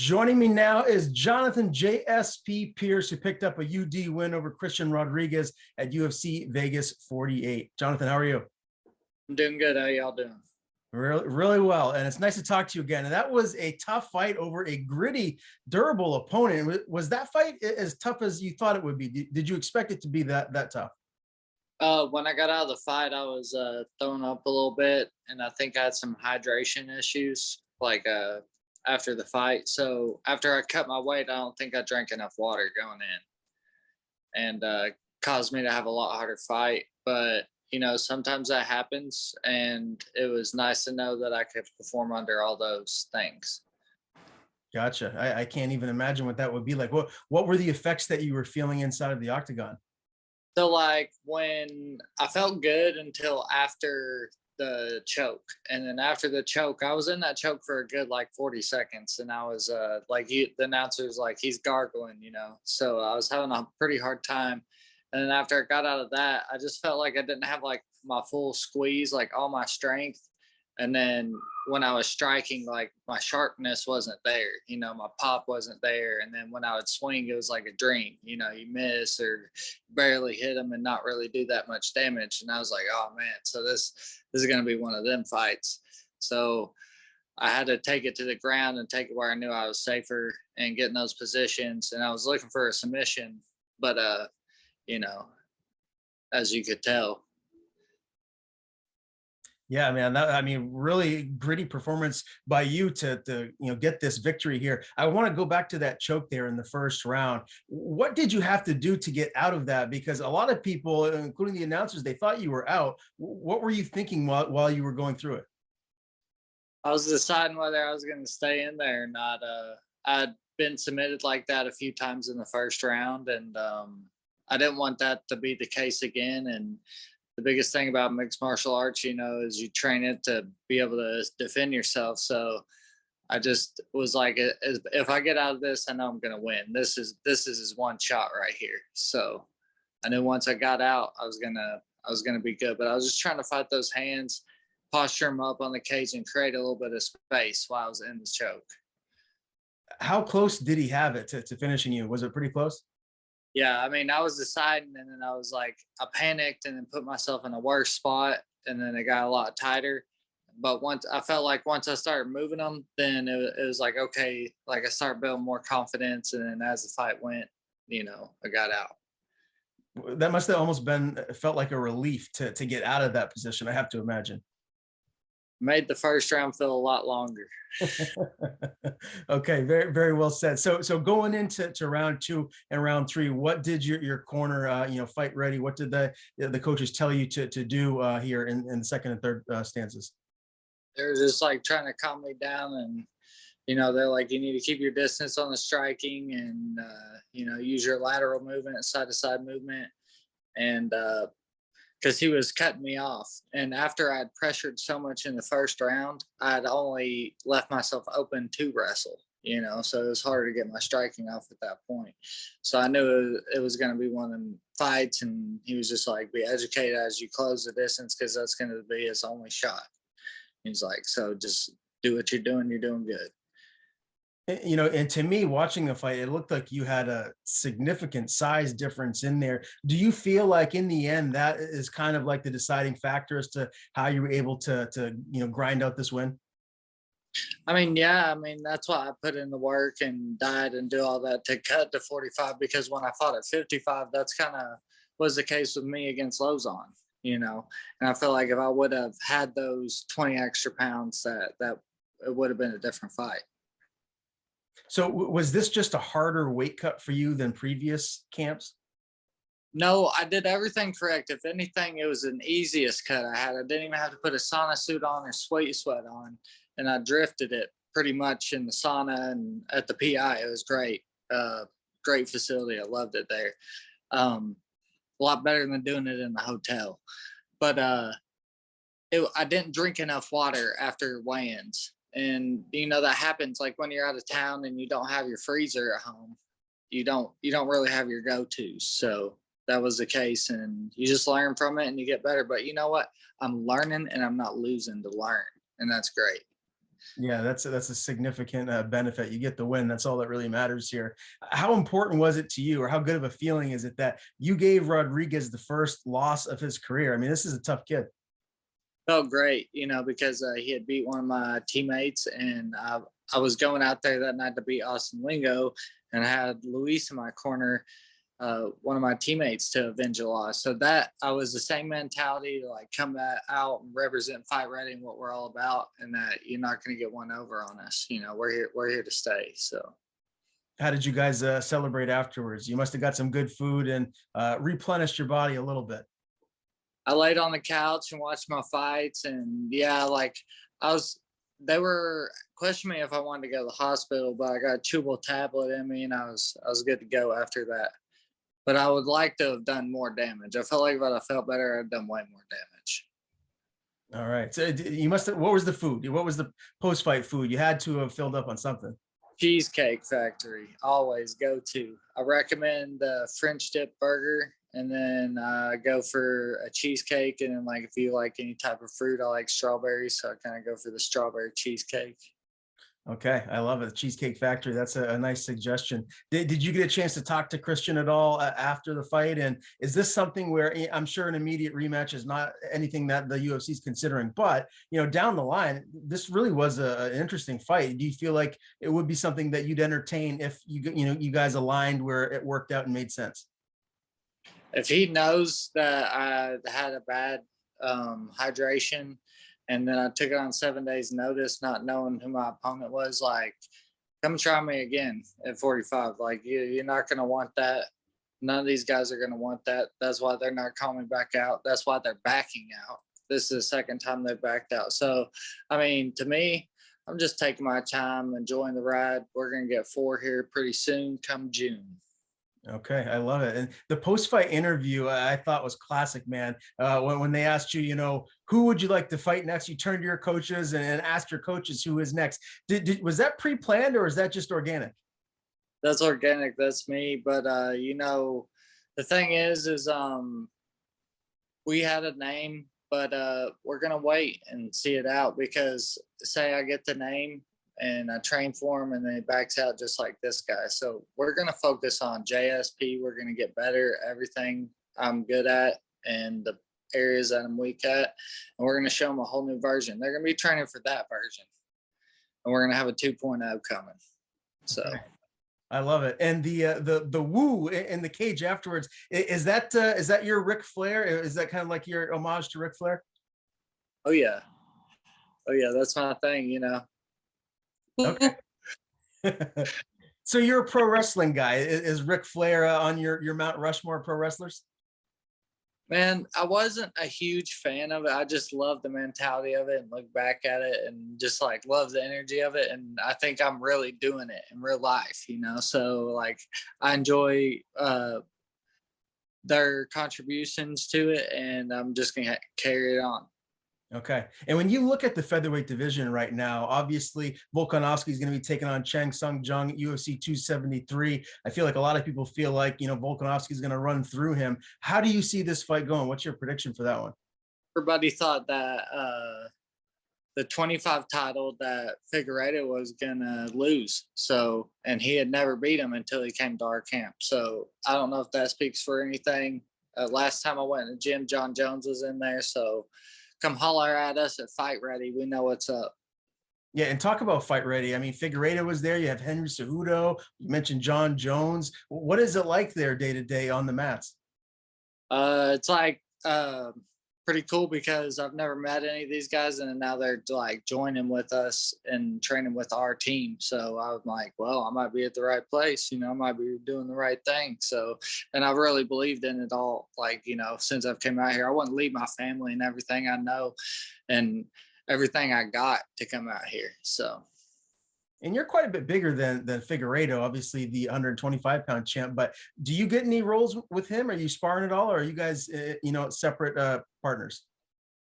Joining me now is Jonathan JSP Pearce, who picked up a UD win over Christian Rodriguez at UFC Vegas 48. Jonathan, how are you? I'm doing good. How y'all doing? Really well. And it's nice to talk to you again. And that was a tough fight over a gritty, durable opponent. Was that fight as tough as you thought it would be? Did you expect it to be that tough? When I got out of the fight, I was throwing up a little bit, and I think I had some hydration issues, after the fight. So after I cut my weight, I don't think I drank enough water going in, and caused me to have a lot harder fight. But sometimes that happens, and it was nice to know that I could perform under all those things. Gotcha. I can't even imagine what that would be like. What were the effects that you were feeling inside of the octagon? So when I felt good until after the choke, and then after the choke, I was in that choke for a good 40 seconds, and I was the announcer's like, he's gargling. So I was having a pretty hard time. And then after I got out of that, I just felt like I didn't have my full squeeze, all my strength. And then when I was striking, my sharpness wasn't there, my pop wasn't there. And then when I would swing, it was like a dream, you miss or barely hit them and not really do that much damage. And I was like, oh man, so this is going to be one of them fights. So I had to take it to the ground and take it where I knew I was safer and get in those positions. And I was looking for a submission, but as you could tell. Yeah, man. Really gritty performance by you to get this victory here. I want to go back to that choke there in the first round. What did you have to do to get out of that? Because a lot of people, including the announcers, they thought you were out. What were you thinking while you were going through it? I was deciding whether I was going to stay in there or not. I'd been submitted like that a few times in the first round, and I didn't want that to be the case again. And the biggest thing about mixed martial arts, is you train it to be able to defend yourself. So I just was like, if I get out of this, I know I'm going to win. This is his one shot right here. So I knew once I got out, I was gonna be good. But I was just trying to fight those hands, posture them up on the cage, and create a little bit of space while I was in the choke. How close did he have it to finishing you? Was it pretty close? Yeah, I was deciding, and then I was like, I panicked and then put myself in a worse spot, and then it got a lot tighter. But once I I started moving them, then it was like, okay, I started building more confidence, and then as the fight went, I got out. That must have almost felt like a relief to get out of that position, I have to imagine. Made the first round feel a lot longer. Okay, very very well said. So going into round two and round three, what did your corner fight ready? What did the coaches tell you to do here in the second and third stanzas? They're just trying to calm me down, and they're like, you need to keep your distance on the striking, and use your lateral movement, side to side movement, and because he was cutting me off. And after I'd pressured so much in the first round, I'd only left myself open to wrestle, so it was harder to get my striking off at that point. So I knew it was going to be one of them fights, and he was just like, be educated as you close the distance, because that's going to be his only shot. He's like, so just do what you're doing good. And to me, watching the fight, it looked like you had a significant size difference in there. Do you feel like in the end that is kind of like the deciding factor as to how you were able to grind out this win? Yeah, that's why I put in the work and diet and do all that to cut to 45, because when I fought at 55, that's kind of was the case with me against Lozon, and I feel like if I would have had those 20 extra pounds, that it would have been a different fight. So was this just a harder weight cut for you than previous camps? No, I did everything correct. If anything, it was an easiest cut I had. I didn't even have to put a sauna suit on or sweat on, and I drifted it pretty much in the sauna and at the PI. It was great. Great facility. I loved it there. A lot better than doing it in the hotel. But I didn't drink enough water after weigh-ins. And that happens when you're out of town and you don't have your freezer at home. You don't really have your go-tos. So that was the case, and you just learn from it and you get better. But you know what? I'm learning, and I'm not losing to learn, and that's great. Yeah, that's a significant benefit. You get the win. That's all that really matters here. How important was it to you, or how good of a feeling is it that you gave Rodriguez the first loss of his career? I mean, this is a tough kid. Felt great, because he had beat one of my teammates, and I was going out there that night to beat Austin Lingo, and I had Luis in my corner, one of my teammates, to avenge a loss. So that I was the same mentality to like come out and represent Fight Ready and what we're all about, and that you're not going to get one over on us. We're here to stay. So How did you guys celebrate afterwards? You must have got some good food and replenished your body a little bit. I laid on the couch and watched my fights, and yeah, like I was. They were questioning me if I wanted to go to the hospital, but I got a chewable tablet in me, and I was good to go after that. But I would like to have done more damage. I felt like if I felt better, I'd done way more damage. All right. So you must have, what was the food? What was the post-fight food? You had to have filled up on something. Cheesecake Factory, always go to. I recommend the French dip burger, and then go for a cheesecake. And then, like, if you like any type of fruit, I like strawberries, so I kind of go for the strawberry cheesecake. Okay, I love it. Cheesecake Factory. That's a nice suggestion. Did you get a chance to talk to Christian at all after the fight? And is this something where I'm sure an immediate rematch is not anything that the UFC is considering, but down the line, this really was an interesting fight. Do you feel like it would be something that you'd entertain if you guys aligned where it worked out and made sense? If he knows that I had a bad hydration, and then I took it on 7 days notice, not knowing who my opponent was, like, come try me again at 45. Like, you're not going to want that. None of these guys are going to want that. That's why they're not calling me back out. That's why they're backing out. This is the second time they backed out. So, I mean, to me, I'm just taking my time, enjoying the ride. We're going to get 4 here pretty soon come June. Okay, I love it. And the post-fight interview, I thought was classic, man. When they asked you, who would you like to fight next? You turned to your coaches and asked your coaches who is next. Was that pre-planned, or is that just organic? That's organic. That's me. But the thing is we had a name, but we're gonna wait and see it out, because say I get the name and I train for him and then he backs out just like this guy. So we're gonna focus on JSP. We're gonna get better at everything I'm good at and the areas that I'm weak at, and we're gonna show them a whole new version. They're gonna be training for that version, and we're gonna have a 2.0 coming. So. Okay. I love it. And the woo in the cage afterwards, is that your Ric Flair? Is that kind of like your homage to Ric Flair? Oh yeah. Oh yeah, that's my thing. Okay. So you're a pro wrestling guy. Is Ric Flair on your Mount Rushmore pro wrestlers? Man, I wasn't a huge fan of it. I just love the mentality of it and look back at it and just like love the energy of it. And I think I'm really doing it in real life. So like I enjoy their contributions to it, and I'm just gonna carry it on. Okay. And when you look at the featherweight division right now, obviously Volkanovski is going to be taking on Chang Sung Jung at UFC 273. I feel like a lot of people feel like, Volkanovski is going to run through him. How do you see this fight going? What's your prediction for that one? Everybody thought that the 25 title that Figueiredo was gonna lose. So, and he had never beat him until he came to our camp. So I don't know if that speaks for anything. Last time I went in the gym, John Jones was in there. So come holler at us at Fight Ready. We know what's up. Yeah, and talk about Fight Ready. I mean, Figueiredo was there. You have Henry Cejudo. You mentioned John Jones. What is it like there day to day on the mats? It's like pretty cool, because I've never met any of these guys, and now they're like joining with us and training with our team. So I'm like, well, I might be at the right place. I might be doing the right thing. So, and I've really believed in it all. Like, since I've came out here, I wouldn't leave my family and everything I know and everything I got to come out here. So. And you're quite a bit bigger than Figueiredo, obviously the 125-pound champ. But do you get any roles with him? Are you sparring at all, or are you guys, separate partners?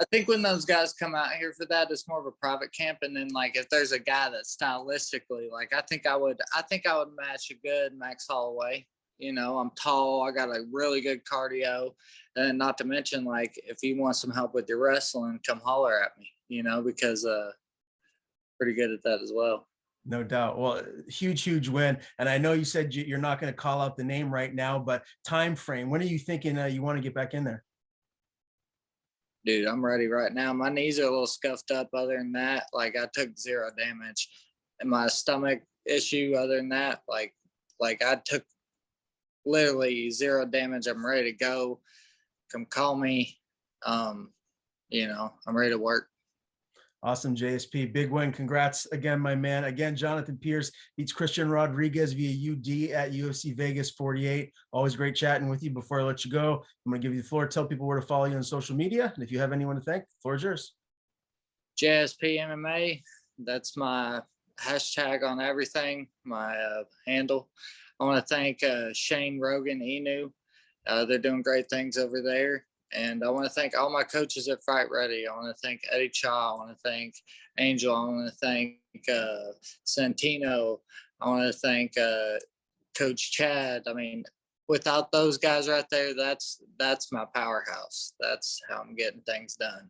I think when those guys come out here for that, it's more of a private camp. And then like if there's a guy that stylistically, like I think I would match a good Max Holloway. I'm tall, I got a really good cardio, and not to mention, like, if you want some help with your wrestling, come holler at me. Because pretty good at that as well. No doubt. Well, huge win. And I know you said you're not going to call out the name right now, but time frame. When are you thinking you want to get back in there? Dude, I'm ready right now. My knees are a little scuffed up. Other than that, like I took zero damage, and my stomach issue. Other than that, like I took literally zero damage. I'm ready to go. Come call me. I'm ready to work. Awesome, JSP. Big win. Congrats again, my man. Again, Jonathan Pearce beats Christian Rodriguez via UD at UFC Vegas 48. Always great chatting with you. Before I let you go, I'm going to give you the floor. Tell people where to follow you on social media. And if you have anyone to thank, the floor is yours. JSP MMA. That's my hashtag on everything, my handle. I want to thank Shane Rogan, Inu. They're doing great things over there. And I want to thank all my coaches at Fight Ready. I want to thank Eddie Cha. I want to thank Angel. I want to thank Santino. I want to thank Coach Chad. I mean, without those guys right there, that's my powerhouse. That's how I'm getting things done.